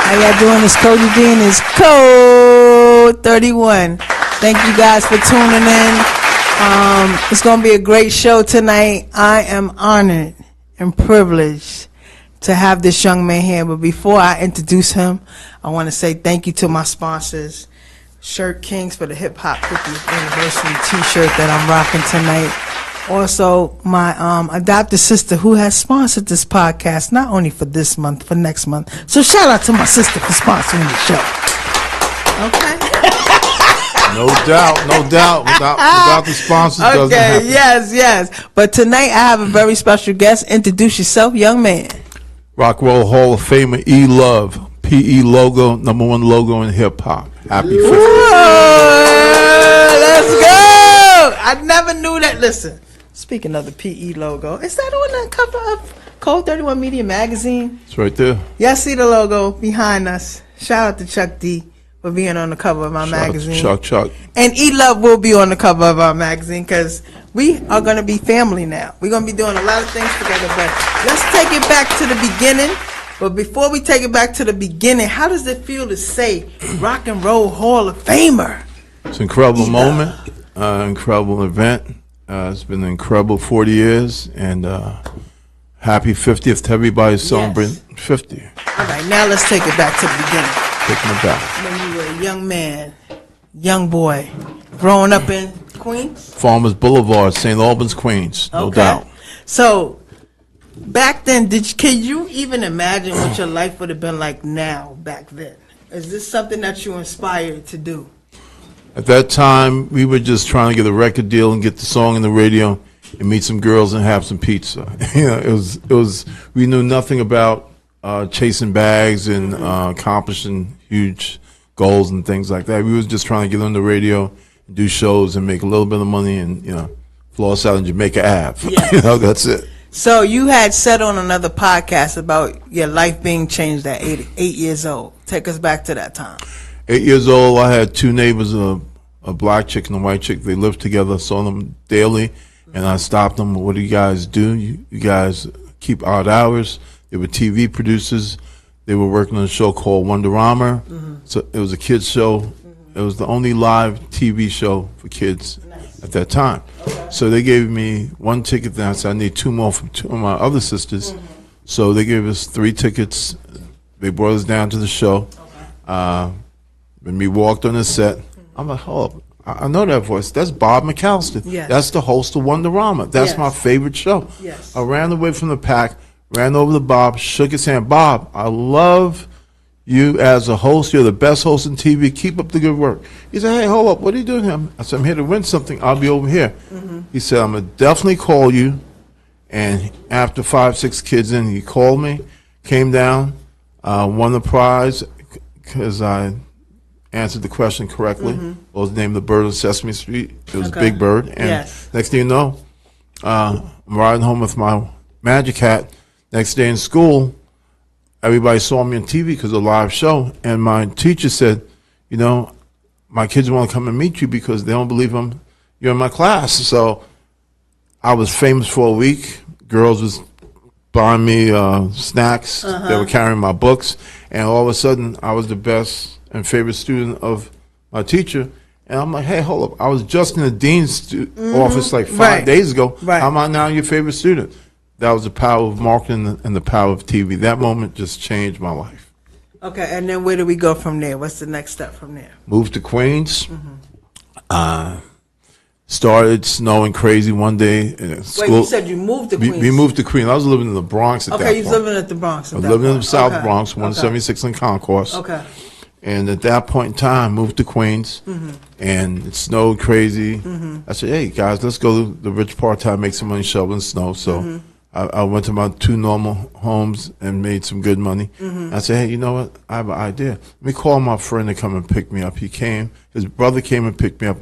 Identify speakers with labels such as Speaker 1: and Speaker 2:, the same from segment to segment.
Speaker 1: How y'all doing? It's Cody D and it's Code 31. Thank you guys for tuning in. It's going to be a great show tonight. I am honored and privileged to have this young man here. But before I introduce him, I want to say thank you to my sponsors, Shirt Kings for the Hip Hop 50th Anniversary T-shirt that I'm rocking tonight. Also, my adopted sister who has sponsored this podcast, not only for this month, for next month. So shout out to my sister for sponsoring the show. Okay?
Speaker 2: No doubt. Without the sponsors, doesn't happen.
Speaker 1: Yes. But tonight I have a very special guest. Introduce yourself, young man.
Speaker 2: Rock Roll Hall of Famer E-Love, PE logo, number one logo in hip hop. Happy 50th.
Speaker 1: Let's go. I never knew that. Listen. Speaking of the PE logo, is that on the cover of Code31 Media Magazine?
Speaker 2: It's right there.
Speaker 1: Yeah, I see the logo behind us. Shout out to Chuck D for being on the cover of our magazine.
Speaker 2: Chuck.
Speaker 1: And E-Love will be on the cover of our magazine because we are going to be family now. We're going to be doing a lot of things together, but let's take it back to the beginning. But before we take it back to the beginning, how does it feel to say Rock and Roll Hall of Famer?
Speaker 2: It's an incredible moment, incredible event. It's been an incredible 40 years, and happy 50th to everybody celebrating 50.
Speaker 1: All right, now let's take it back to the beginning.
Speaker 2: Taking it back.
Speaker 1: When you were a young man, young boy, growing up in Queens?
Speaker 2: Farmers Boulevard, St. Albans, Queens, no doubt.
Speaker 1: So, back then, can you even imagine what your life would have been like now, back then? Is this something that you inspired to do?
Speaker 2: At that time, we were just trying to get a record deal and get the song on the radio and meet some girls and have some pizza. It was. We knew nothing about chasing bags and accomplishing huge goals and things like that. We was just trying to get on the radio, and do shows, and make a little bit of money, and floss out in Jamaica Ave. Yes. That's it.
Speaker 1: So you had said on another podcast about your life being changed at 8 years old. Take us back to that time.
Speaker 2: 8 years old, I had two neighbors, a black chick and a white chick. They lived together, saw them daily, and I stopped them. What do you guys do? You guys keep odd hours. They were TV producers. They were working on a show called Wonderama. So it was a kids show. It was the only live TV show for kids at that time. So they gave me one ticket, then I said I need two more from two of my other sisters. So they gave us 3 tickets. They brought us down to the show. When we walked on the set, I'm like, hold up, I know that voice. That's Bob McAllister.
Speaker 1: Yes.
Speaker 2: That's the host of Wonderama. That's my favorite show.
Speaker 1: Yes.
Speaker 2: I ran away from the pack, ran over to Bob, shook his hand. Bob, I love you as a host. You're the best host in TV. Keep up the good work. He said, hey, hold up, what are you doing here? I said, I'm here to win something. I'll be over here. He said, I'm going to definitely call you. And after 5, 6 kids in, he called me, came down, won the prize because I answered the question correctly. What was the name of the bird on Sesame Street? It was Big Bird. And next thing you know, I'm riding home with my magic hat. Next day in school, everybody saw me on TV because of the live show. And my teacher said, my kids want to come and meet you because they don't believe you're in my class. So I was famous for a week. Girls was buying me snacks. They were carrying my books. And all of a sudden, I was the best and favorite student of my teacher. And I'm like, hey, hold up. I was just in the dean's office like 5 days ago. How am I now your favorite student? That was the power of marketing and the power of TV. That moment just changed my life.
Speaker 1: Okay, and then where do we go from there? What's the next step from there?
Speaker 2: Moved to Queens. Started snowing crazy one day in school.
Speaker 1: Wait, you said you moved to Queens?
Speaker 2: We moved to Queens. I was living in the Bronx at that point.
Speaker 1: Okay, you was living at the Bronx.
Speaker 2: I was living in the South Bronx, 176 in Concourse.
Speaker 1: Okay.
Speaker 2: And at that point in time, moved to Queens, and it snowed crazy. I said, hey, guys, let's go to the rich part of town, make some money shoveling snow. So I went to my 2 normal homes and made some good money. I said, hey, you know what? I have an idea. Let me call my friend to come and pick me up. He came. His brother came and picked me up.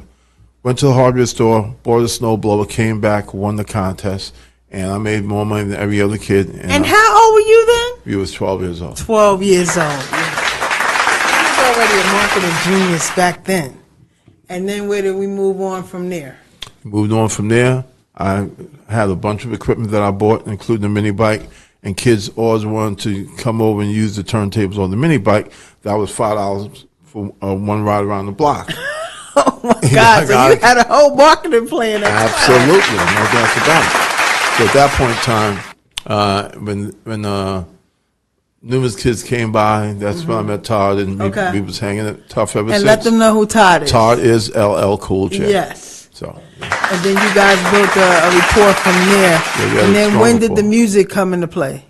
Speaker 2: Went to the hardware store, bought a snowblower, came back, won the contest, and I made more money than every other kid.
Speaker 1: And how old were you then?
Speaker 2: He was 12 years old.
Speaker 1: 12 years old. You were already a marketing genius back then. And then where did we move on from there?
Speaker 2: Moved on from there. I had a bunch of equipment that I bought, including a mini bike, and kids always wanted to come over and use the turntables on the mini bike. That was $5 for one ride around the block.
Speaker 1: Oh my God! So you had a whole marketing plan.
Speaker 2: Absolutely, no doubt about it. So at that point in time, when numerous kids came by, that's when I met Todd, and we was hanging at Tough ever since.
Speaker 1: And let them know who Todd is.
Speaker 2: Todd is LL Cool J.
Speaker 1: Yes.
Speaker 2: So.
Speaker 1: And then you guys built a rapport from there. And then when did the music come into play?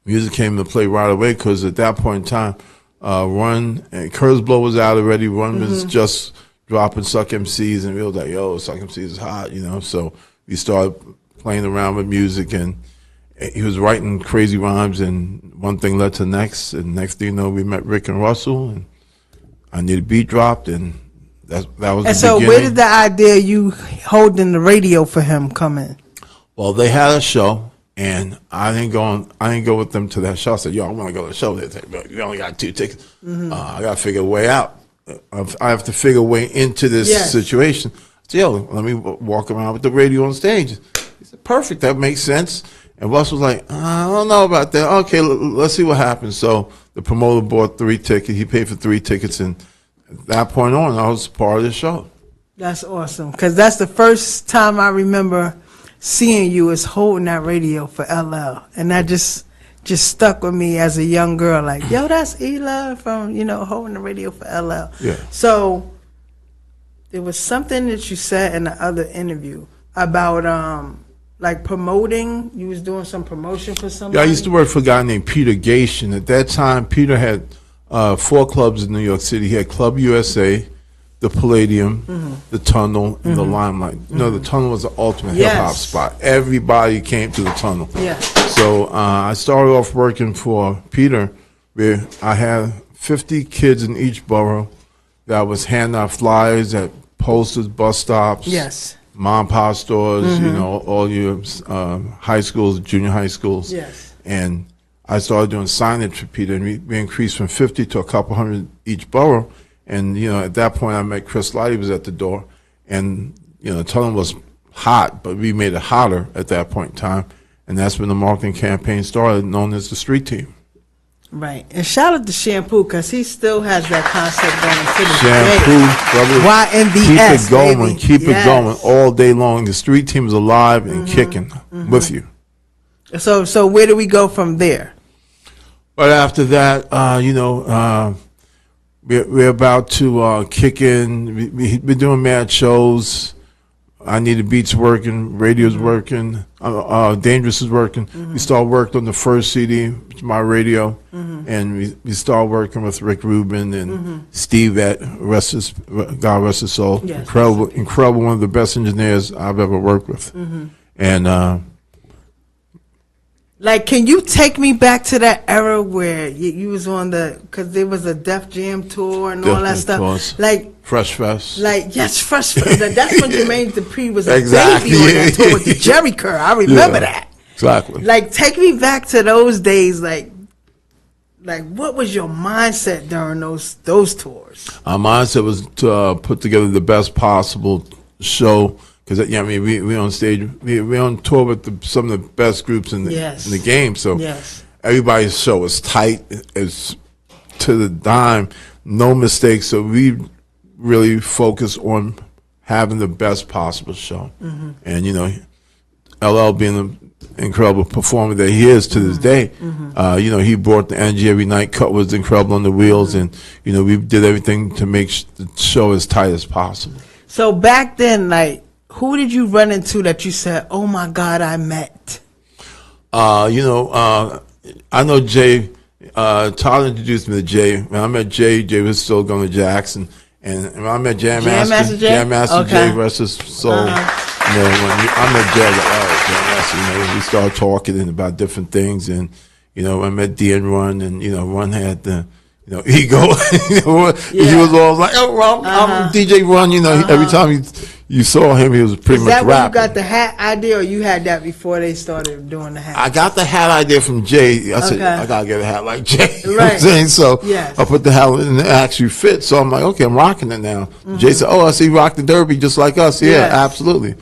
Speaker 2: Music came into play right away because at that point in time, Run and Curtis Blow was out already. Run was just dropping Suck MCs, and we were like, yo, Suck MCs is hot, you know. So we started playing around with music, and he was writing crazy rhymes, and one thing led to the next, and next thing you know, we met Rick and Russell, and I needed a beat dropped, and that was the beginning.
Speaker 1: Where did the idea you holding the radio for him come in?
Speaker 2: Well, they had a show, and I didn't go with them to that show. I said, yo, I want to go to the show. They said, you only got 2 tickets. I got to figure a way out. I have to figure a way into this situation. I said, yo, let me walk around with the radio on stage. He said, perfect, that makes sense. And Russ was like, I don't know about that. Okay, let's see what happens. So the promoter bought 3 tickets. He paid for 3 tickets, and at that point on, I was part of the show. That's
Speaker 1: awesome, because that's the first time I remember seeing you as holding that radio for LL, and that just stuck with me as a young girl. Like, yo, that's Ela from holding the radio for LL.
Speaker 2: Yeah.
Speaker 1: So there was something that you said in the other interview about like promoting. You was doing some promotion for somebody.
Speaker 2: Yeah, I used to work for a guy named Peter Gation. At that time, Peter had 4 clubs in New York City. He had Club USA, the Palladium, the Tunnel, and the Limelight. You know, the Tunnel was the ultimate hip-hop spot. Everybody came to the Tunnel.
Speaker 1: Yeah.
Speaker 2: So I started off working for Peter, where I had 50 kids in each borough that was handing out flyers at posters, bus stops.
Speaker 1: Yes.
Speaker 2: Mom and pop stores, all your high schools, junior high schools.
Speaker 1: Yes.
Speaker 2: And I started doing signage for Peter, and we increased from 50 to a couple hundred each borough. And, at that point, I met Chris Lighty was at the door. And, the tunnel was hot, but we made it hotter at that point in time. And that's when the marketing campaign started, known as the Street Team.
Speaker 1: Right. And shout out to Shampoo, because he still has that concept going to the
Speaker 2: Shampoo, brother.
Speaker 1: YNDS,
Speaker 2: keep it going.
Speaker 1: baby.
Speaker 2: Keep it going all day long. The Street Team is alive and kicking with you.
Speaker 1: So where do we go from there?
Speaker 2: But after that, we're about to kick in. We've been doing mad shows. I Needed Beats working, radio's working, Dangerous is working. We started working on the first CD, which is my radio, and we started working with Rick Rubin and Steve at God rest his soul.
Speaker 1: Yes.
Speaker 2: Incredible, one of the best engineers I've ever worked with. And
Speaker 1: like, can you take me back to that era where you was on because there was a Def Jam tour and all that stuff?
Speaker 2: Course.
Speaker 1: Like
Speaker 2: Fresh Fest.
Speaker 1: Like, yes, Fresh Fest. That's when Jermaine Dupri was a
Speaker 2: exactly.
Speaker 1: baby on that tour with the Jerry Curl. I remember that.
Speaker 2: Exactly.
Speaker 1: Like, take me back to those days. Like what was your mindset during those tours?
Speaker 2: Our mindset was to put together the best possible show. Because we on stage, we on tour with some of the best groups in the game. So everybody's show was tight, as to the dime, no mistakes. So we really focus on having the best possible show. And LL being an incredible performer that he is to this day. He brought the energy every night. Cut was incredible on the wheels, and we did everything to make the show as tight as possible.
Speaker 1: So back then, like, who did you run into that you said, "Oh my God, I met"?
Speaker 2: I know Jay. Todd introduced me to Jay. When I met Jay, Jay was still going to Jackson, and when I met Jam Master Jay, rest his soul. When I met Jay, Jam Master, we started talking about different things, and I met D and Run, and Run had the ego. He was all like, "Oh, I'm DJ Run." Every time you saw him, he was pretty much rapping. Is that when you got
Speaker 1: the hat idea, or you had that before they started doing the hat?
Speaker 2: I got the hat idea from Jay. I said, I got to get a hat like Jay. You know what I'm saying? So I put the hat in, it actually fit. So I'm like, okay, I'm rocking it now. Jay said, I see you rock the derby just like us. Yeah, absolutely.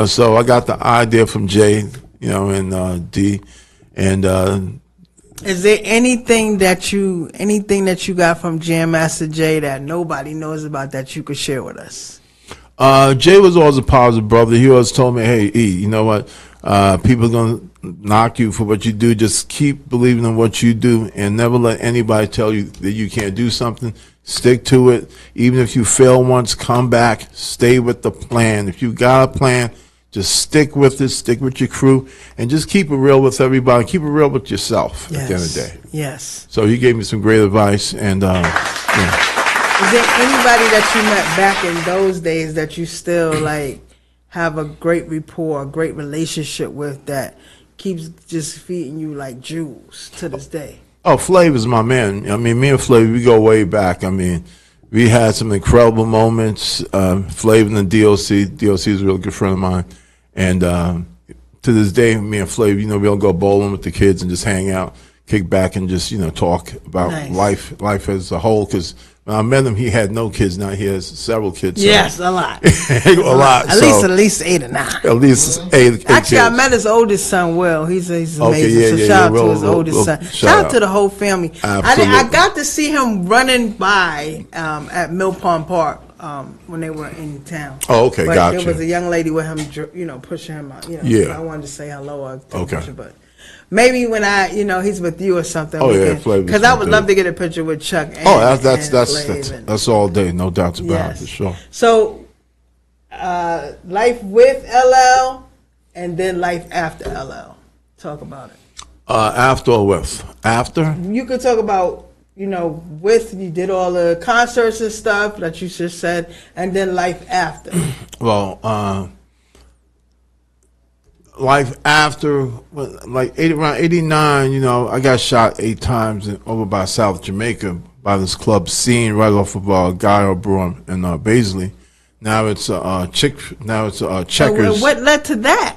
Speaker 2: So I got the idea from Jay, and D. And
Speaker 1: is there anything that you got from Jam Master Jay that nobody knows about that you could share with us?
Speaker 2: Jay was always a positive brother. He always told me, "Hey, E, you know what? People are gonna knock you for what you do. Just keep believing in what you do, and never let anybody tell you that you can't do something. Stick to it. Even if you fail once, come back. Stay with the plan. If you got a plan, just stick with it. Stick with your crew, and just keep it real with everybody. Keep it real with yourself. At the end of the day."
Speaker 1: Yes.
Speaker 2: So he gave me some great advice, and yeah.
Speaker 1: Is there anybody that you met back in those days that you still like have a great rapport, a great relationship with that keeps just feeding you like jewels to this day?
Speaker 2: Oh, Flav is my man. I mean, me and Flav, we go way back. I mean, we had some incredible moments. Flav and the DLC. DLC is a real good friend of mine. And to this day, me and Flav, you know, we'll go bowling with the kids and just hang out, kick back and just, you know, talk about life as a whole. Because when I met him, he had no kids. Now he has several kids. So.
Speaker 1: Yes, a lot.
Speaker 2: A lot.
Speaker 1: At least 8 or 9.
Speaker 2: At least eight
Speaker 1: Actually,
Speaker 2: kids.
Speaker 1: I met his oldest son, Will. He's amazing.
Speaker 2: Okay,
Speaker 1: so shout out to his oldest son. Shout out to the whole family.
Speaker 2: Absolutely.
Speaker 1: I got to see him running by at Mill Pond Park when they were in town.
Speaker 2: Oh, okay,
Speaker 1: but
Speaker 2: gotcha.
Speaker 1: There was a young lady with him, you know, pushing him out. You know,
Speaker 2: Yeah.
Speaker 1: I wanted to say hello or take
Speaker 2: Okay.
Speaker 1: a picture, but maybe when he's with you or something.
Speaker 2: Oh, yeah, Flav.
Speaker 1: Because I would love to get a picture with Chuck. And,
Speaker 2: that's all day, no doubts about it, for sure.
Speaker 1: So, life with LL, and then life after LL. Talk about it.
Speaker 2: After or with? After?
Speaker 1: You could talk about, you know, with you did all the concerts and stuff that you just said, and then life after.
Speaker 2: Well, life after, like around 89, you know, I got shot 8 times over by South Jamaica by this club Scene right off of Guy Broom in Baisley. Now it's Checkers.
Speaker 1: So what led to that?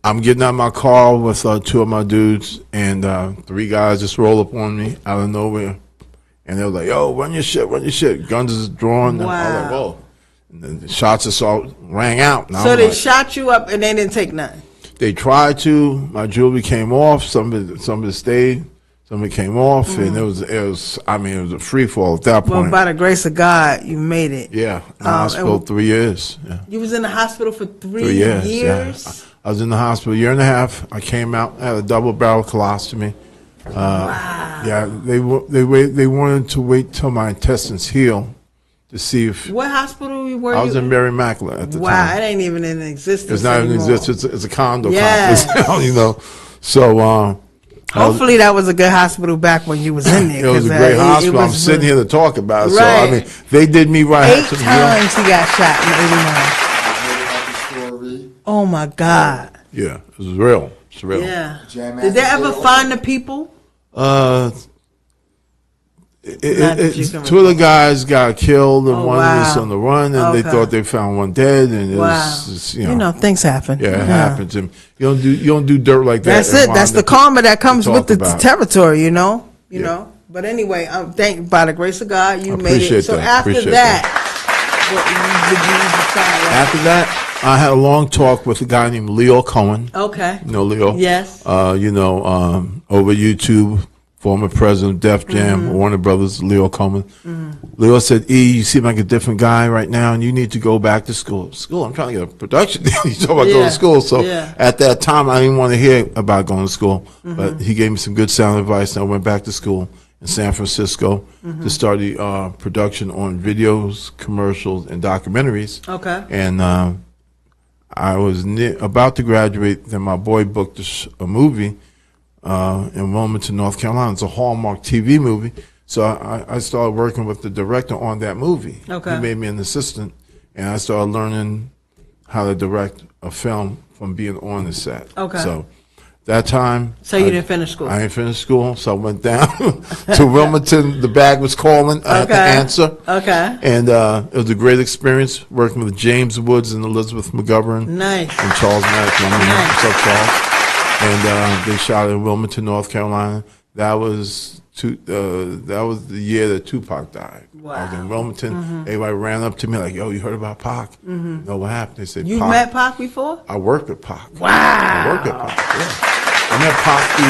Speaker 2: I'm getting out of my car with 2 of my dudes, and 3 guys just roll up on me out of nowhere, and they were like, "Yo, run your shit." Guns is drawn.
Speaker 1: Wow.
Speaker 2: And I was like, "Whoa!" And then the shots just all rang out. And
Speaker 1: So they shot you up and they didn't take nothing.
Speaker 2: They tried to. My jewelry came off. Some of it stayed. Some of it came off, and it was. I mean, it was a free fall at that point.
Speaker 1: Well, by the grace of God, you made it.
Speaker 2: Yeah, in the hospital 3 years. Yeah.
Speaker 1: You was in the hospital for 3
Speaker 2: years.
Speaker 1: years?
Speaker 2: Yeah. I was in the hospital a year and a half. I came out, had a double barrel colostomy.
Speaker 1: Wow.
Speaker 2: Yeah, they wanted to wait till my intestines heal to see if.
Speaker 1: What hospital were you?
Speaker 2: I was in Mary Immaculate at the time.
Speaker 1: Wow, it ain't even in existence.
Speaker 2: It's not even in
Speaker 1: anymore.
Speaker 2: existence. It's a condo
Speaker 1: Yes.
Speaker 2: complex now, you know. So.
Speaker 1: Hopefully that was a good hospital back when you was in there.
Speaker 2: It was a great hospital. I'm sitting here to talk about it.
Speaker 1: Right.
Speaker 2: So, I mean, they did me right.
Speaker 1: 8 times he got shot in 89. Oh, my God.
Speaker 2: Yeah, it was real. It's real.
Speaker 1: Yeah. Did they ever find the people?
Speaker 2: 2 of the guys got killed, and one was on the run, and they thought they found one dead, and it was just, you know,
Speaker 1: things happen.
Speaker 2: Yeah, it happens. And you don't do dirt like that.
Speaker 1: That's it. That's the karma that comes with the
Speaker 2: about.
Speaker 1: territory. You know. But anyway, by the grace of God, you made it. So after that, what did you decide?
Speaker 2: After that, I had a long talk with a guy named Leo Cohen.
Speaker 1: Okay.
Speaker 2: You know Leo?
Speaker 1: Yes.
Speaker 2: Over YouTube. Former president of Def Jam, Warner Brothers, Leo Coleman. Leo said, "E, you seem like a different guy right now, and you need to go back to school." I'm trying to get a production deal. You talk about going to school. So at that time, I didn't want to hear about going to school. But he gave me some good sound advice, and I went back to school in San Francisco to start the production on videos, commercials, and documentaries.
Speaker 1: Okay.
Speaker 2: And I was about to graduate. Then my boy booked a movie in Wilmington, North Carolina. It's a Hallmark TV movie. So I started working with the director on that movie.
Speaker 1: Okay.
Speaker 2: He made me an assistant, and I started learning how to direct a film from being on the set.
Speaker 1: Okay.
Speaker 2: So that time.
Speaker 1: So you didn't finish school?
Speaker 2: I didn't finish school, so I went down to Wilmington. The bag was calling. I had to answer.
Speaker 1: Okay.
Speaker 2: And it was a great experience working with James Woods and Elizabeth McGovern.
Speaker 1: Nice.
Speaker 2: And Charles Maddox.
Speaker 1: Nice.
Speaker 2: What's up, Charles? And they shot in Wilmington, North Carolina. That was the year that Tupac died.
Speaker 1: Wow.
Speaker 2: I was in Wilmington. Everybody ran up to me like, "Yo, you heard about Pac?" No, what happened? They said,
Speaker 1: "You
Speaker 2: Pac.
Speaker 1: met Pac before?"
Speaker 2: I worked with Pac.
Speaker 1: Wow.
Speaker 2: I worked with Pac. Yeah. I met Pocky,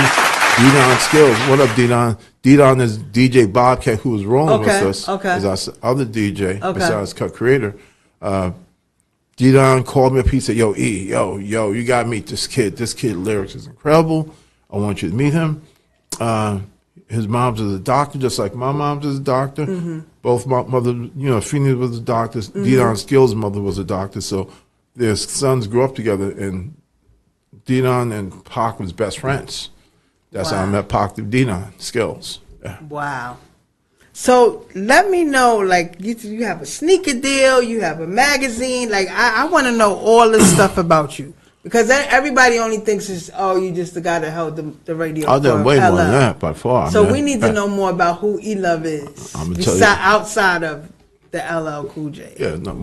Speaker 2: D-Don Skills. What up, D-Don? D-Don is DJ Bobcat, who was rolling with us.
Speaker 1: Okay.
Speaker 2: Is our other DJ, besides Cut Creator. D-Don called me up. He said, yo, E, yo, you got to meet this kid. This kid lyrics is incredible. I want you to meet him. His mom's is a doctor, just like my mom's is a doctor. Both my mother, Phoenix was a doctor. D-Don Skills' mother was a doctor. So their sons grew up together, and D-Don and Pac was best friends. That's how I met Pac through D-Don Skills. Yeah.
Speaker 1: Wow. So let me know, like, you have a sneaker deal, you have a magazine. Like, I want to know all this stuff about you. Because everybody only thinks it's, you just the guy that held the radio.
Speaker 2: I done way more than that by far.
Speaker 1: So we need to know more about who E-Love is.
Speaker 2: I'm gonna tell you.
Speaker 1: Outside of the LL Cool J.
Speaker 2: Yeah, no,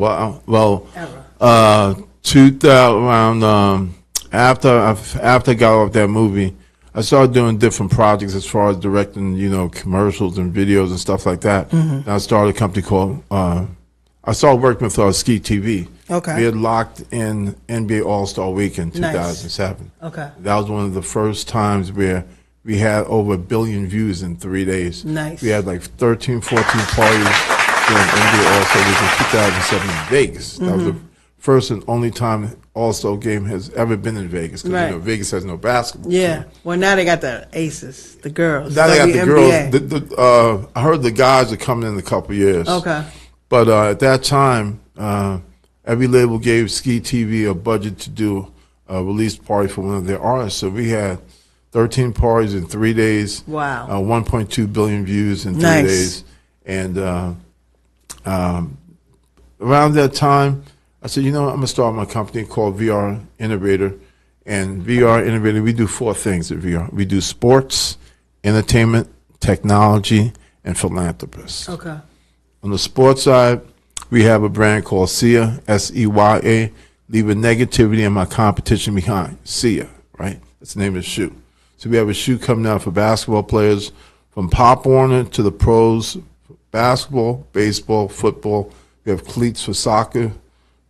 Speaker 2: 2000, around, after I got off that movie, I started doing different projects as far as directing, commercials and videos and stuff like that. And I started a company called, I started working with Ski TV.
Speaker 1: Okay.
Speaker 2: We had locked in NBA All-Star Weekend 2007.
Speaker 1: Okay.
Speaker 2: That was one of the first times where we had over 1 billion views in 3 days.
Speaker 1: Nice.
Speaker 2: We had like 13, 14 parties during NBA All-Star Weekend 2007 in Vegas. That was the first and only time All-Star game has ever been in Vegas, because Vegas has no basketball.
Speaker 1: Yeah. Well, now they got the Aces, the girls.
Speaker 2: Now they got the
Speaker 1: WNBA.
Speaker 2: girls. I heard the guys are coming in a couple of years.
Speaker 1: Okay.
Speaker 2: But at that time, every label gave Ski TV a budget to do a release party for one of their artists. So we had 13 parties in 3 days.
Speaker 1: Wow.
Speaker 2: 1.2 billion views in 3 days. And around that time, I said, I'm going to start my company called VR Innovator. And VR Innovator, we do 4 things at VR. We do sports, entertainment, technology, and philanthropists.
Speaker 1: Okay.
Speaker 2: On the sports side, we have a brand called SEA, S-E-Y-A, leaving negativity and my competition behind. SEA, right? That's the name of the shoe. So we have a shoe coming out for basketball players, from Pop Warner to the pros, basketball, baseball, football. We have cleats for soccer,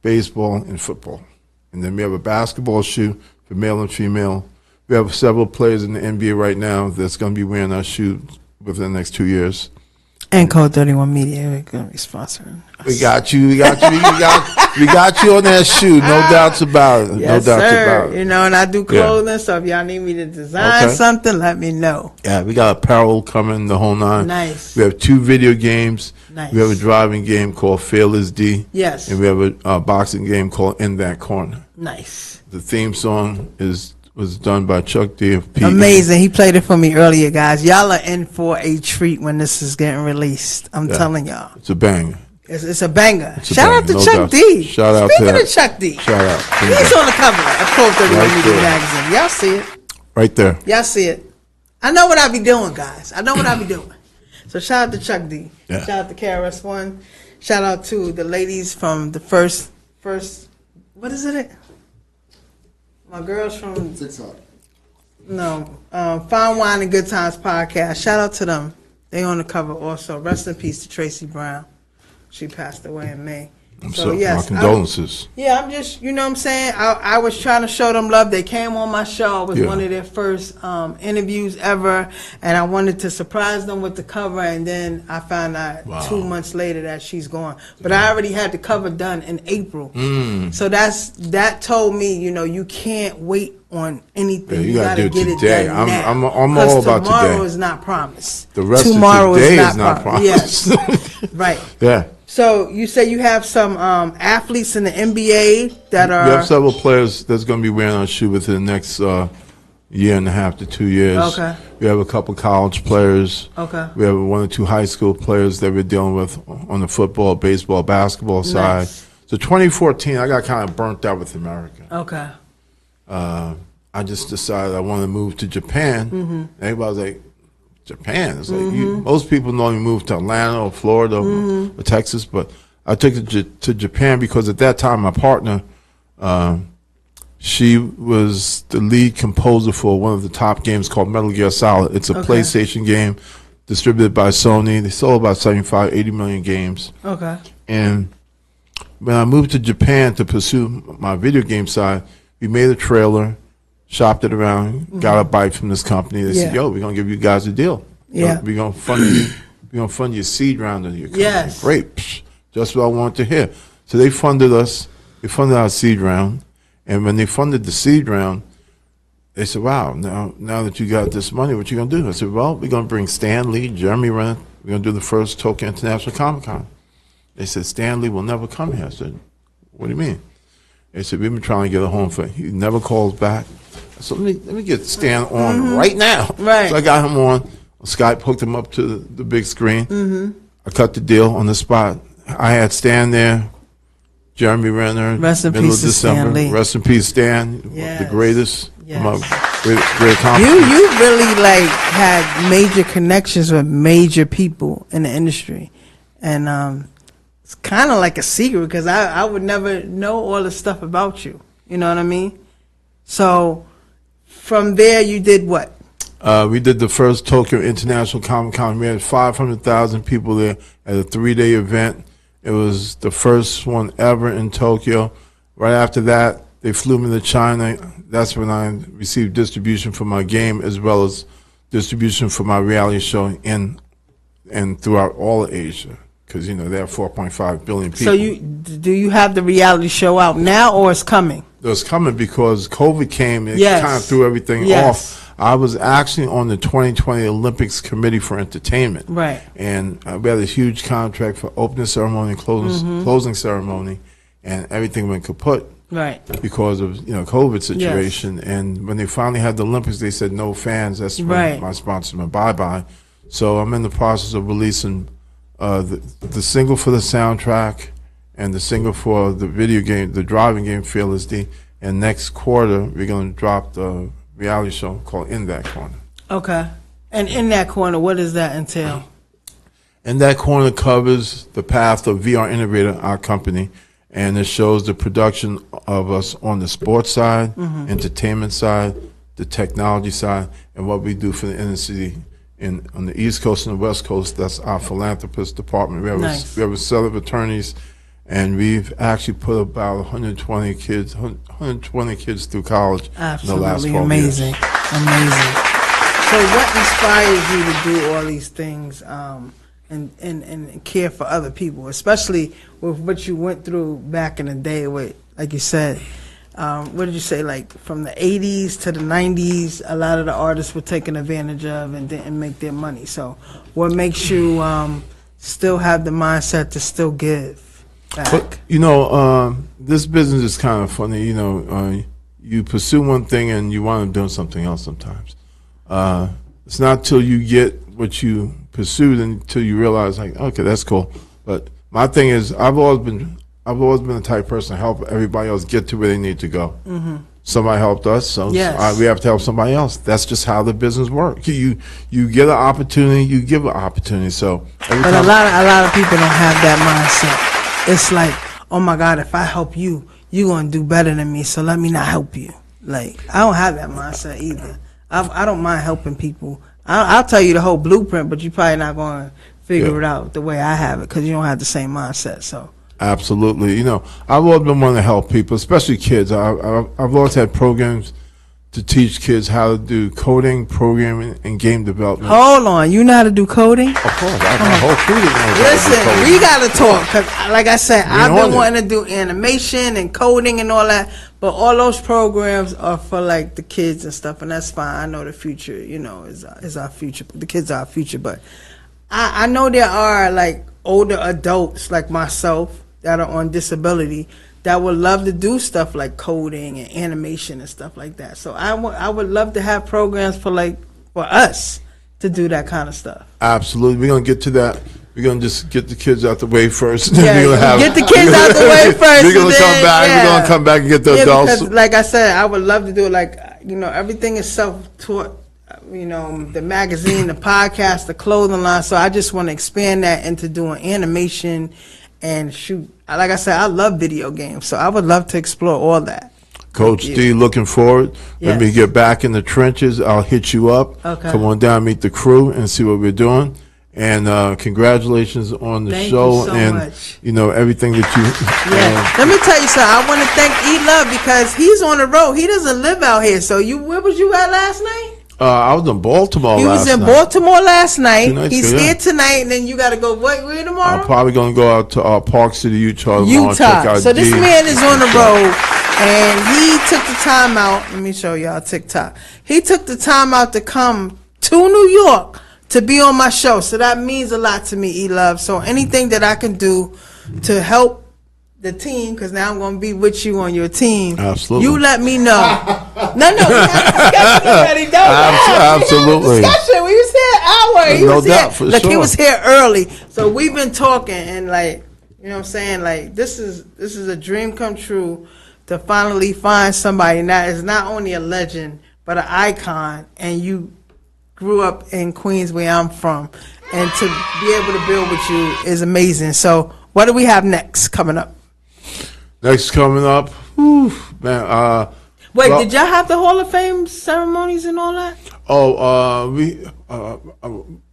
Speaker 2: baseball, and football. And then we have a basketball shoe for male and female. We have several players in the NBA right now that's going to be wearing our shoe within the next 2 years.
Speaker 1: And Code31 Media, we're going to be sponsoring us.
Speaker 2: We got you on that shoe, no doubts about it.
Speaker 1: Yes,
Speaker 2: no doubts
Speaker 1: sir.
Speaker 2: about it.
Speaker 1: And I do clothing, so if y'all need me to design something, let me know.
Speaker 2: Yeah, we got apparel coming, the whole nine.
Speaker 1: Nice.
Speaker 2: We have 2 video games.
Speaker 1: Nice.
Speaker 2: We have a driving game called Fearless D.
Speaker 1: Yes.
Speaker 2: And we have a boxing game called In That Corner.
Speaker 1: Nice.
Speaker 2: The theme song was done by Chuck D of P.
Speaker 1: Amazing. He played it for me earlier, guys. Y'all are in for a treat when this is getting released. I'm telling y'all.
Speaker 2: It's a banger.
Speaker 1: It's a banger.
Speaker 2: It's a
Speaker 1: Shout
Speaker 2: banger,
Speaker 1: out to
Speaker 2: no
Speaker 1: Chuck
Speaker 2: doubt.
Speaker 1: D.
Speaker 2: Shout out
Speaker 1: Speaking
Speaker 2: to
Speaker 1: of Chuck D.
Speaker 2: Shout out.
Speaker 1: He's on the cover of Code31
Speaker 2: Right
Speaker 1: Media
Speaker 2: there.
Speaker 1: Magazine. Y'all see it.
Speaker 2: Right there.
Speaker 1: Y'all see it. I know what I be doing, guys. I know what I be doing. So shout out to Chuck D.
Speaker 2: Yeah.
Speaker 1: Shout out to KRS-One. Shout out to the ladies from the first. What is it? My girls from
Speaker 3: TikTok.
Speaker 1: Fine Wine and Good Times podcast. Shout out to them. They on the cover also. Rest in peace to Tracy Brown. She passed away in May.
Speaker 2: My condolences.
Speaker 1: I'm just, you know what I'm saying? I was trying to show them love. They came on my show. It was one of their first interviews ever. And I wanted to surprise them with the cover. And then I found out 2 months later that she's gone. But I already had the cover done in April. So that told me, you can't wait on anything.
Speaker 2: Yeah,
Speaker 1: you got to get it
Speaker 2: today.
Speaker 1: done now.
Speaker 2: I'm all about
Speaker 1: tomorrow
Speaker 2: today.
Speaker 1: is not promised.
Speaker 2: The rest
Speaker 1: tomorrow
Speaker 2: of today
Speaker 1: is not promised. Yes. Right.
Speaker 2: Yeah.
Speaker 1: So you say you have some athletes in the NBA that are.
Speaker 2: We have several players that's going to be wearing our shoe within the next year and a half to 2 years.
Speaker 1: Okay.
Speaker 2: We have a couple college players.
Speaker 1: Okay.
Speaker 2: We have 1 or 2 high school players that we're dealing with on the football, baseball, basketball side.
Speaker 1: Nice.
Speaker 2: So 2014, I got kind of burnt out with America.
Speaker 1: Okay.
Speaker 2: I just decided I wanted to move to Japan. Everybody's like, Japan? It's like most people normally move to Atlanta or Florida or Texas, but I took it to Japan because at that time my partner, she was the lead composer for one of the top games called Metal Gear Solid. It's a PlayStation game distributed by Sony. They sold about 75, 80 million games.
Speaker 1: Okay.
Speaker 2: And when I moved to Japan to pursue my video game side, we made a trailer. shopped it around, got a bite from this company. They said, "Yo, we're gonna give you guys a deal.
Speaker 1: Yeah,
Speaker 2: we're gonna fund you. We're gonna fund your seed round of your company."
Speaker 1: Yes,
Speaker 2: great. Psh, just what I wanted to hear. So they funded us. They funded our seed round, and when they funded the seed round, they said, "Wow, now that you got this money, what you gonna do?" I said, "Well, we're gonna bring Stan Lee, Jeremy Renner. We're gonna do the first Tokyo International Comic Con." They said, "Stan Lee will never come here." I said, "What do you mean?" They said, "We've been trying to get a home for him. He never calls back." So let me get Stan on right now.
Speaker 1: Right.
Speaker 2: So I got him on Skype, hooked him up to the big screen. I cut the deal on the spot. I had Stan there, Jeremy Renner,
Speaker 1: Rest in
Speaker 2: middle
Speaker 1: peace
Speaker 2: of
Speaker 1: to Stan
Speaker 2: December.
Speaker 1: Lee.
Speaker 2: Rest in peace, Stan,
Speaker 1: Yes.
Speaker 2: the greatest.
Speaker 1: Yes.
Speaker 2: Great accomplishment.
Speaker 1: You really like had major connections with major people in the industry, and it's kind of like a secret because I would never know all the stuff about you. You know what I mean? So from there, you did what?
Speaker 2: We did the first Tokyo International Comic Con. We had 500,000 people there at a 3-day event. It was the first one ever in Tokyo. Right after that, they flew me to China. That's when I received distribution for my game as well as distribution for my reality show and throughout all of Asia. Because, you know, there are 4.5 billion people.
Speaker 1: So do you have the reality show out now or it's coming?
Speaker 2: It was coming because COVID came and
Speaker 1: Yes.
Speaker 2: it kind of threw everything
Speaker 1: Yes.
Speaker 2: off. I was actually on the 2020 Olympics Committee for Entertainment.
Speaker 1: Right.
Speaker 2: And we had a huge contract for opening ceremony and closing ceremony, and everything went kaput.
Speaker 1: Right.
Speaker 2: Because of, you know, COVID situation. Yes. And when they finally had the Olympics, they said no fans. That's when my sponsor went bye-bye. So I'm in the process of releasing the single for the soundtrack and the single for the video game, the driving game, Fearless D. And next quarter, we're going to drop the reality show called In That Corner.
Speaker 1: Okay. And In That Corner, what does that entail?
Speaker 2: In That Corner covers the path of VR Innovator, our company, and it shows the production of us on the sports side, entertainment side, the technology side, and what we do for the inner city. On the East Coast and the West Coast, that's our philanthropist department. We have a set of attorneys, and we've actually put about 120 kids through college in the last 12 years.
Speaker 1: Amazing. So what inspires you to do all these things and care for other people, especially with what you went through back in the day with, like you said, what did you say, like from the 80s to the 90s, a lot of the artists were taken advantage of and didn't make their money. So what makes you still have the mindset to still give back?
Speaker 2: But, you know, this business is kind of funny. You know, you pursue one thing and you wind up doing something else sometimes. It's not till you get what you pursued until you realize, like, okay, that's cool. But my thing is, I've always been the type of person to help everybody else get to where they need to go. Somebody helped us, so we have to help somebody else. That's just how the business works. You get an opportunity, you give an opportunity. So,
Speaker 1: but a lot of people don't have that mindset. It's like, oh my God, if I help you, you're gonna do better than me. So let me not help you. Like, I don't have that mindset either. I don't mind helping people. I'll tell you the whole blueprint, but you're probably not going to figure it out the way I have it because you don't have the same mindset. So.
Speaker 2: Absolutely. You know, I've always been wanting to help people, especially kids. I've always had programs to teach kids how to do coding, programming, and game development.
Speaker 1: Hold on. You know how to do coding?
Speaker 2: Of course. My whole crew knows how to do
Speaker 1: Listen,
Speaker 2: coding.
Speaker 1: we got to talk because, like I said, I've been wanting to do animation and coding and all that, but all those programs are for, like, the kids and stuff, and that's fine. I know the future, you know, is our future. The kids are our future, but I know there are, like, older adults like myself that are on disability that would love to do stuff like coding and animation and stuff like that. So I would love to have programs for us to do that kind of stuff.
Speaker 2: Absolutely. We're going to get to that. We're going to just get the kids out the way first.
Speaker 1: Yeah, get the kids out the way first.
Speaker 2: We're going to come back. Yeah. We're going to come back and get the adults.
Speaker 1: Because, like I said, I would love to do it. Like, you know, everything is self-taught. You know, the magazine, the podcast, the clothing line. So I just want to expand that into doing animation and shoot. Like I said, I love video games, so I would love to explore all that.
Speaker 2: Coach D, looking forward. Yes. Let me get back in the trenches. I'll hit you up.
Speaker 1: Okay.
Speaker 2: Come on down, meet the crew, and see what we're doing. And congratulations on the
Speaker 1: Thank
Speaker 2: show
Speaker 1: you so
Speaker 2: and
Speaker 1: much.
Speaker 2: Everything that you.
Speaker 1: Yeah. Let me tell you something. I want to thank E-Love because he's on the road. He doesn't live out here. So where was you at last night?
Speaker 2: I was in Baltimore.
Speaker 1: He was in
Speaker 2: night.
Speaker 1: Baltimore last night.
Speaker 2: 2 nights
Speaker 1: He's
Speaker 2: ago,
Speaker 1: here tonight, and then you got to go where tomorrow?
Speaker 2: I'm probably going to go out to Park City, Utah. Tomorrow, check out
Speaker 1: So this
Speaker 2: D.
Speaker 1: man is on the road, and he took the time out. Let me show y'all TikTok. He took the time out to come to New York to be on my show. So that means a lot to me, E-Love. So anything that I can do to help the team, because now I'm going to be with you on your team.
Speaker 2: Absolutely.
Speaker 1: You let me know. No, we had a discussion already.
Speaker 2: Absolutely.
Speaker 1: We had a discussion. We was here an hour. He
Speaker 2: No
Speaker 1: was
Speaker 2: doubt,
Speaker 1: here.
Speaker 2: for
Speaker 1: Look,
Speaker 2: sure.
Speaker 1: he was here early. So we've been talking, and like, you know what I'm saying? Like, this is a dream come true to finally find somebody that is not only a legend, but an icon, and you grew up in Queens where I'm from, and to be able to build with you is amazing. So what do we have next coming up?
Speaker 2: Next coming up, man.
Speaker 1: Wait, did y'all have the Hall of Fame ceremonies and all that?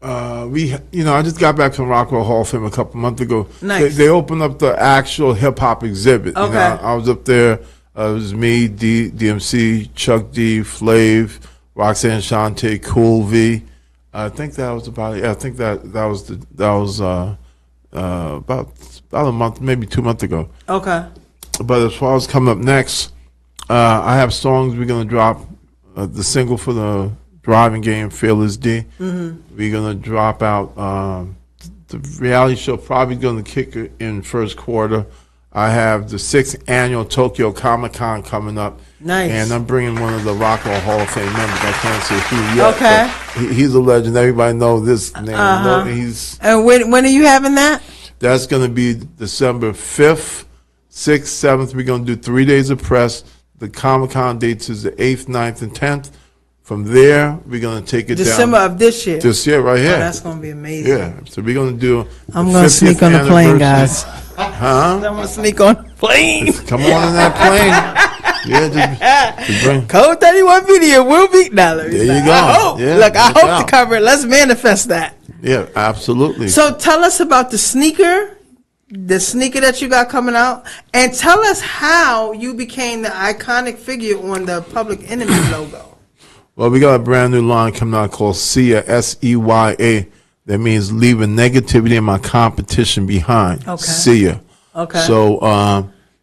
Speaker 2: I just got back from Rockwell Hall of Fame a couple months ago.
Speaker 1: Nice.
Speaker 2: They opened up the actual hip hop exhibit.
Speaker 1: Okay.
Speaker 2: I was up there. It was me, DMC, Chuck D, Flav, Roxanne Shante, Cool V. I think that was about it. Yeah, I think that was about a month, maybe 2 months ago.
Speaker 1: Okay.
Speaker 2: But as far as coming up next, I have songs we're going to drop. The single for the driving game, Fearless D. Mm-hmm. We're going to drop out the reality show, probably going to kick it in first quarter. I have the 6th annual Tokyo Comic-Con coming up.
Speaker 1: Nice.
Speaker 2: And I'm bringing one of the Rockwell Hall of Fame members. I can't say who yet.
Speaker 1: Okay.
Speaker 2: But he's a legend. Everybody knows this name.
Speaker 1: And when are you having that?
Speaker 2: That's going to be December 5th, 6th, 7th. We're going to do 3 days of press. The Comic-Con dates is the 8th, 9th, and 10th. From there, we're going to take it
Speaker 1: December
Speaker 2: down.
Speaker 1: of this year.
Speaker 2: This year, right here.
Speaker 1: Oh, that's going to be amazing.
Speaker 2: Yeah. So we're going to do
Speaker 1: I'm going to sneak on the plane, guys.
Speaker 2: Huh?
Speaker 1: I'm going to sneak on the plane.
Speaker 2: Come on in that plane. Yeah, just bring.
Speaker 1: Code 31 Media will be. There
Speaker 2: you go.
Speaker 1: I hope.
Speaker 2: Yeah,
Speaker 1: Look, I
Speaker 2: no
Speaker 1: hope
Speaker 2: doubt.
Speaker 1: to cover it. Let's manifest that.
Speaker 2: Yeah, absolutely.
Speaker 1: So tell us about the sneaker that you got coming out, and tell us how you became the iconic figure on the Public Enemy logo.
Speaker 2: Well, we got a brand new line coming out called SEYA, S-E-Y-A. That means leaving negativity and my competition behind.
Speaker 1: Okay.
Speaker 2: SEYA.
Speaker 1: Okay.
Speaker 2: So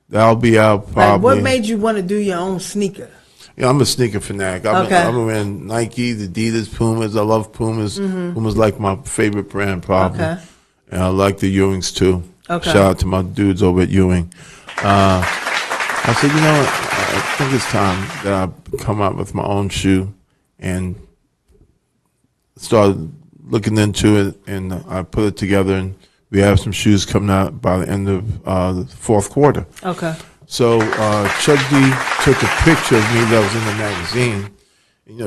Speaker 2: that'll be out probably.
Speaker 1: Like, what made you want to do your own sneaker?
Speaker 2: Yeah, I'm a sneaker fanatic. I've been wearing Nike, Adidas, Pumas. I love Pumas. Mm-hmm. Pumas like my favorite brand, probably.
Speaker 1: Okay.
Speaker 2: And I like the Ewings too.
Speaker 1: Okay.
Speaker 2: Shout out to my dudes over at Ewing. I said, I think it's time that I come out with my own shoe and started looking into it, and I put it together, and we have some shoes coming out by the end of the fourth quarter.
Speaker 1: Okay.
Speaker 2: So Chuck D took a picture of me that was in the magazine.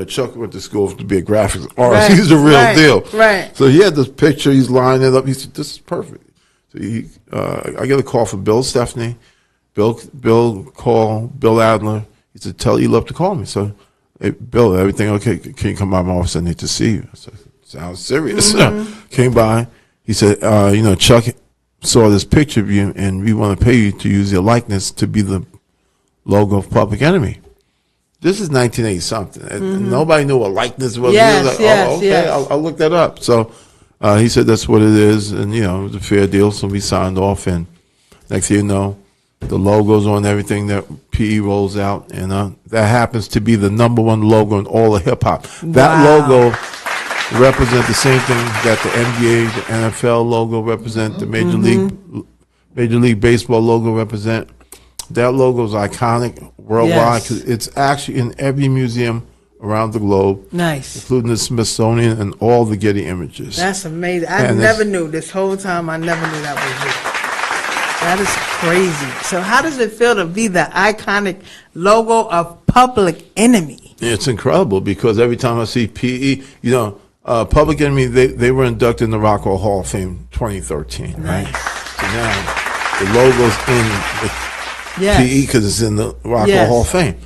Speaker 2: Chuck went to school to be a graphics artist.
Speaker 1: Right,
Speaker 2: He's the real deal.
Speaker 1: Right.
Speaker 2: So he had this picture. He's lining it up. He said, "This is perfect." So I get a call from Bill Stephanie. Bill called Bill Adler. He said, "Tell E-Love to call me." So, hey, Bill, everything okay? Can you come by my office? I need to see you. I said, "Sounds serious." Mm-hmm. Came by. He said, Chuck saw this picture of you, and we want to pay you to use your likeness to be the logo of Public Enemy. This is 1980 something. Mm-hmm. Nobody knew what likeness was.
Speaker 1: Yes,
Speaker 2: was like,
Speaker 1: yes,
Speaker 2: okay,
Speaker 1: yes.
Speaker 2: I'll look that up. So he said that's what it is, and it was a fair deal. So we signed off, and next thing you know, the logo's on everything that PE rolls out, and that happens to be the #1 logo in all of hip hop. That logo represent the same thing that the NBA, the NFL logo represent, the Major League Baseball logo represent. That logo is iconic worldwide because it's actually in every museum around the globe.
Speaker 1: Nice.
Speaker 2: Including the Smithsonian and all the Getty images.
Speaker 1: That's amazing. I never knew this whole time. I never knew that was you. That is crazy. So how does it feel to be the iconic logo of Public Enemy?
Speaker 2: It's incredible because every time I see PE, Public Enemy, they were inducted in the Rockwell Hall of Fame 2013,
Speaker 1: nice.
Speaker 2: Right? So now the logo's in the PE because it's in the Rockwell Hall of Fame.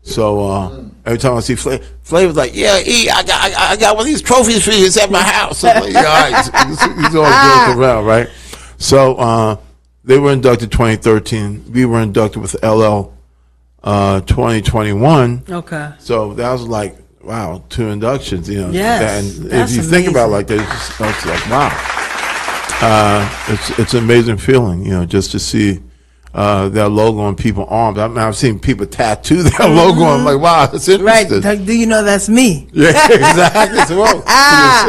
Speaker 2: So every time I see Flavor's like, yeah, I got one of these trophies for you. It's at my house. I'm like, yeah, all right. He's always joking around, right? So they were inducted 2013. We were inducted with LL 2021.
Speaker 1: Okay.
Speaker 2: So that was like, wow, 2 inductions. You know.
Speaker 1: Yes.
Speaker 2: And if you think about it like that, it's like, wow. It's an amazing feeling, you know, just to see that logo on people's arms. I mean, I've seen people tattoo that logo. I'm like, wow, that's interesting.
Speaker 1: Right. Do you know that's me?
Speaker 2: Yeah, exactly. So, well,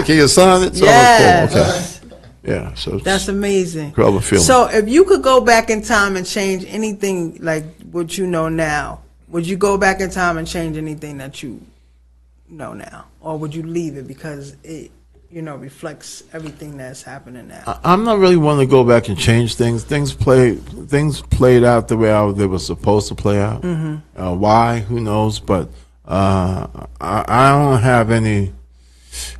Speaker 2: can you sign it? So
Speaker 1: yes.
Speaker 2: Cool. Okay. Yeah, so
Speaker 1: that's amazing.
Speaker 2: Incredible feeling.
Speaker 1: So if you could go back in time and change anything like what you know now, would you go back in time and change anything that you know now? Or would you leave it because it, you know, reflects everything that's happening now?
Speaker 2: I'm not really one to go back and change things. Things played out the way they were supposed to play out. Mm-hmm. Why? Who knows? But I don't have any.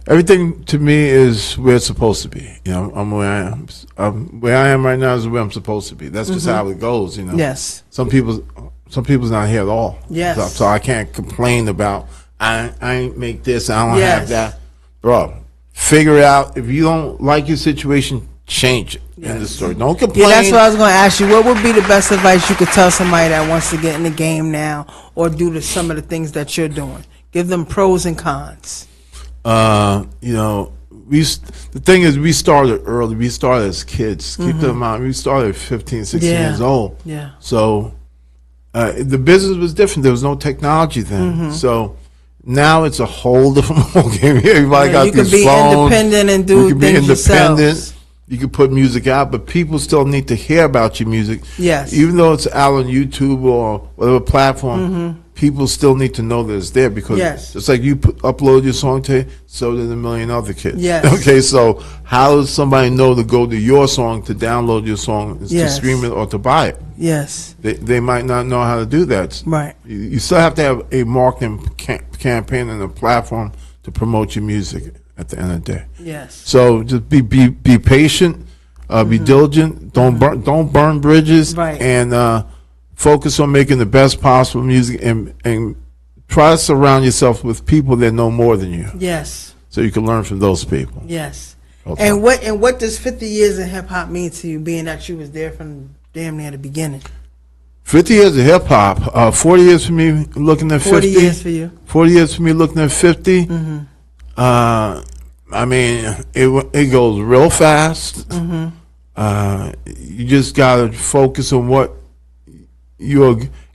Speaker 2: Everything to me is where it's supposed to be. You know, I'm where I am. Where I am right now is where I'm supposed to be. That's just how it goes. You know.
Speaker 1: Yes.
Speaker 2: Some people's not here at all.
Speaker 1: Yes.
Speaker 2: So I can't complain about I ain't make this. I don't have that, bro. Figure it out. If you don't like your situation, change it. End of story. Don't complain.
Speaker 1: Yeah, that's what I was going to ask you. What would be the best advice you could tell somebody that wants to get in the game now or do some of the things that you're doing? Give them pros and cons.
Speaker 2: You know, the thing is, we started early. We started as kids. Keep them in mind. We started at 15, 16 years old.
Speaker 1: Yeah.
Speaker 2: So the business was different. There was no technology then. So now it's a whole different game. Everybody got these phones.
Speaker 1: You can be independent and do things yourselves.
Speaker 2: You can put music out, but people still need to hear about your music.
Speaker 1: Yes.
Speaker 2: Even though it's out on YouTube or whatever platform, people still need to know that it's there because it's like you upload your song today, so did a million other kids.
Speaker 1: Yes.
Speaker 2: Okay, so how does somebody know to go to your song, to download your song, to stream it, or to buy it?
Speaker 1: Yes.
Speaker 2: They might not know how to do that.
Speaker 1: Right.
Speaker 2: You still have to have a marketing campaign and a platform to promote your music at the end of the day.
Speaker 1: Yes.
Speaker 2: So just be patient, be diligent. Don't burn bridges.
Speaker 1: Right.
Speaker 2: And focus on making the best possible music and try to surround yourself with people that know more than you.
Speaker 1: Yes.
Speaker 2: So you can learn from those people.
Speaker 1: Yes.
Speaker 2: Okay.
Speaker 1: And what does 50 years in hip hop mean to you, being that you was there from damn near the beginning?
Speaker 2: 50 years of hip hop. 40 years for me looking at 50.
Speaker 1: 40 years for you.
Speaker 2: 40 years for me looking at 50. I mean, it goes real fast. You just gotta focus on what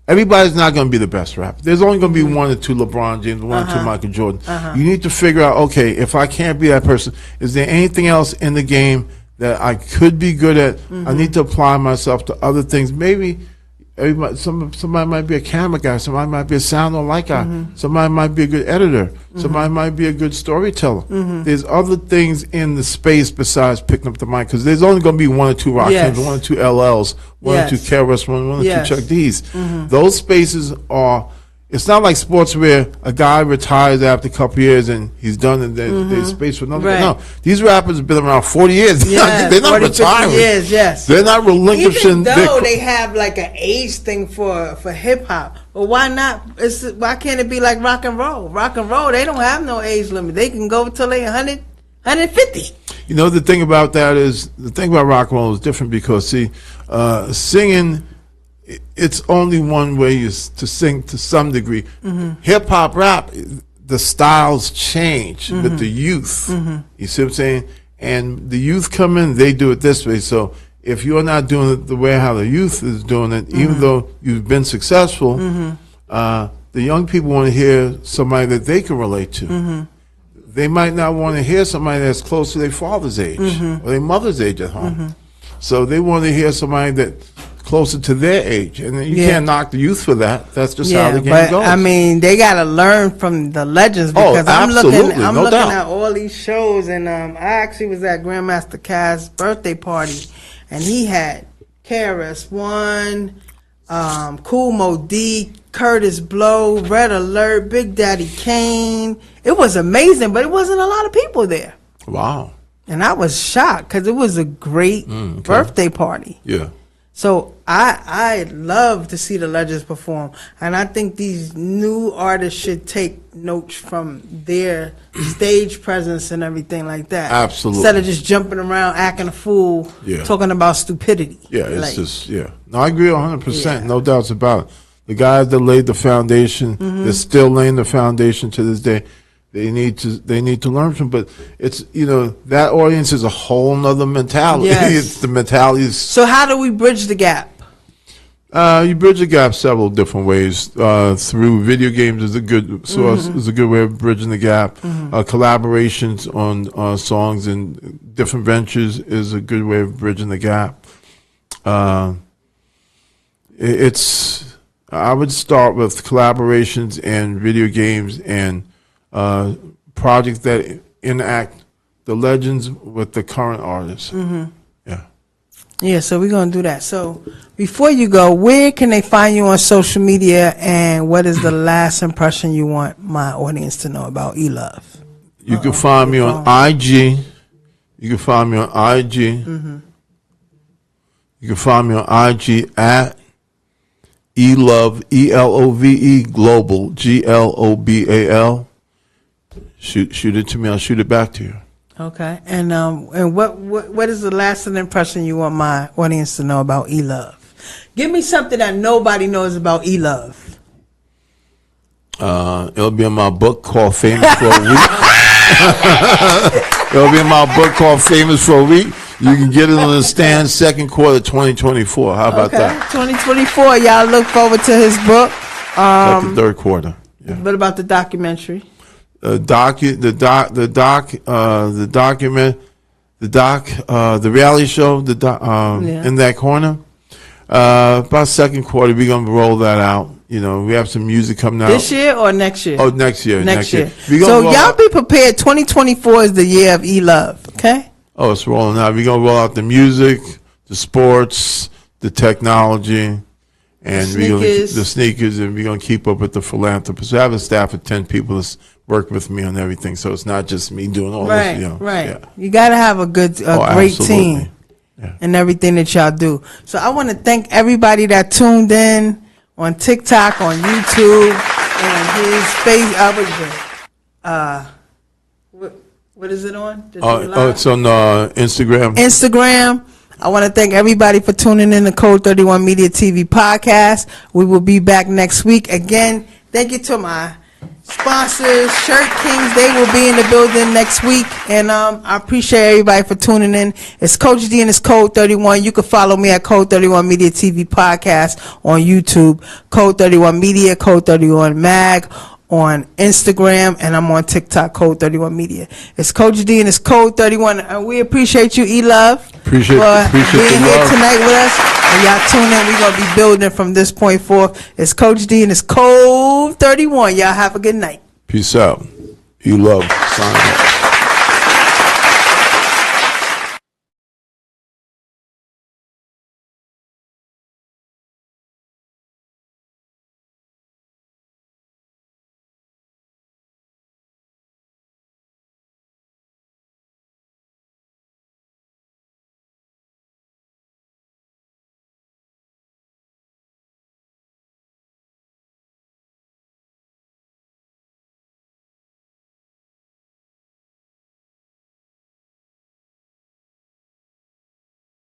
Speaker 2: everybody's not going to be the best rapper. There's only going to be 1 or 2 LeBron James, 1 or 2 Michael Jordan. You need to figure out, okay, if I can't be that person, is there anything else in the game that I could be good at? I need to apply myself to other things. Maybe somebody might be a camera guy, somebody might be a sound or light guy, somebody might be a good editor, somebody might be a good storyteller. There's other things in the space besides picking up the mic, because there's only going to be 1 or 2 Rakims, 1 or 2 LLs, 1 or 2 KRS, 1 or 2 Chuck D's. Those spaces are. It's not like sports where a guy retires after a couple years and he's done and there's space for another.
Speaker 1: Right.
Speaker 2: No, these rappers have been around 40 years. They're not
Speaker 1: 40,
Speaker 2: retiring.
Speaker 1: 50 years, yes.
Speaker 2: They're not relinquishing.
Speaker 1: Even though they have like an age thing for hip hop, but why not? Why can't it be like rock and roll? Rock and roll, they don't have no age limit. They can go till they 100, 150.
Speaker 2: You know, the thing about that is, the thing about rock and roll is different because, see, singing, it's only one way is to sing to some degree. Hip hop, rap, the styles change with the youth. You see what I'm saying? And the youth come in, they do it this way. So if you're not doing it the way how the youth is doing it, even though you've been successful, the young people want to hear somebody that they can relate to. They might not want to hear somebody that's close to their father's age or their mother's age at home. So they want to hear somebody that's closer to their age, and you can't knock the youth for that. That's just how the game goes.
Speaker 1: I mean, they got to learn from the legends, because I'm looking at all these shows, and I actually was at Grandmaster Caz's birthday party, and he had KRS-One, Kool Moe Dee, Curtis Blow, Red Alert, Big Daddy Kane. It was amazing, but it wasn't a lot of people there.
Speaker 2: Wow.
Speaker 1: And I was shocked because it was a great birthday party.
Speaker 2: Yeah.
Speaker 1: So I love to see the legends perform, and I think these new artists should take notes from their stage presence and everything like that.
Speaker 2: Absolutely.
Speaker 1: Instead of just jumping around acting a fool, talking about stupidity.
Speaker 2: Yeah, it's just No, I agree 100%. No doubts about it. The guys that laid the foundation, they're still laying the foundation to this day. They need to learn from, but it's that audience is a whole nother mentality.
Speaker 1: Yes.
Speaker 2: It's the mentality.
Speaker 1: So how do we bridge the gap?
Speaker 2: You bridge the gap several different ways. Through video games is a good source, is a good way of bridging the gap. Collaborations on songs and different ventures is a good way of bridging the gap. I would start with collaborations and video games and projects that enact the legends with the current artists. Yeah,
Speaker 1: so we're going to do that. So before you go, where can they find you on social media, and what is the last impression you want my audience to know about E-Love?
Speaker 2: You can find me on IG. You can find me on IG. You can find me on IG at E-Love, E-L-O-V-E, Global, G-L-O-B-A-L. Shoot it to me. I'll shoot it back to you.
Speaker 1: Okay. And what is the lasting impression you want my audience to know about E-Love? Give me something that nobody knows about E-Love.
Speaker 2: It'll be in my book called Famous for a Week. It'll be in my book called Famous for a Week. You can get it on the stand second quarter 2024. How about that?
Speaker 1: 2024. Y'all look forward to his book.
Speaker 2: Like the third quarter. Yeah.
Speaker 1: What about the documentary?
Speaker 2: The reality show, in that corner. About second quarter, we're gonna roll that out. We have some music coming out
Speaker 1: this year or next year.
Speaker 2: Oh, next year.
Speaker 1: Next year. So y'all be prepared. 2024 is the year of E-Love. Okay.
Speaker 2: Oh, it's rolling out. We're gonna roll out the music, the sports, the technology. And the sneakers, and we're going to keep up with the philanthropists. I have a staff of 10 people that's work with me on everything, so it's not just me doing all this.
Speaker 1: Right.
Speaker 2: Yeah.
Speaker 1: You got to have a great
Speaker 2: absolutely.
Speaker 1: team and everything that y'all do. So I want to thank everybody that tuned in on TikTok, on YouTube, and his what is it on?
Speaker 2: It's on Instagram.
Speaker 1: Instagram. I want to thank everybody for tuning in to Code 31 Media TV Podcast. We will be back next week. Again, thank you to my sponsors, Shirt Kings. They will be in the building next week. And I appreciate everybody for tuning in. It's Coach D and it's Code 31. You can follow me at Code 31 Media TV Podcast on YouTube, Code 31 Media, Code 31 Mag on Instagram, and I'm on TikTok, Code 31 Media. It's Coach D and it's Code 31. And we appreciate you, E-Love, for being here tonight with us. And y'all tune in. We're going to be building from this point forth. It's Coach D and it's Code 31. Y'all have a good night.
Speaker 2: Peace out. E-Love. Sign up.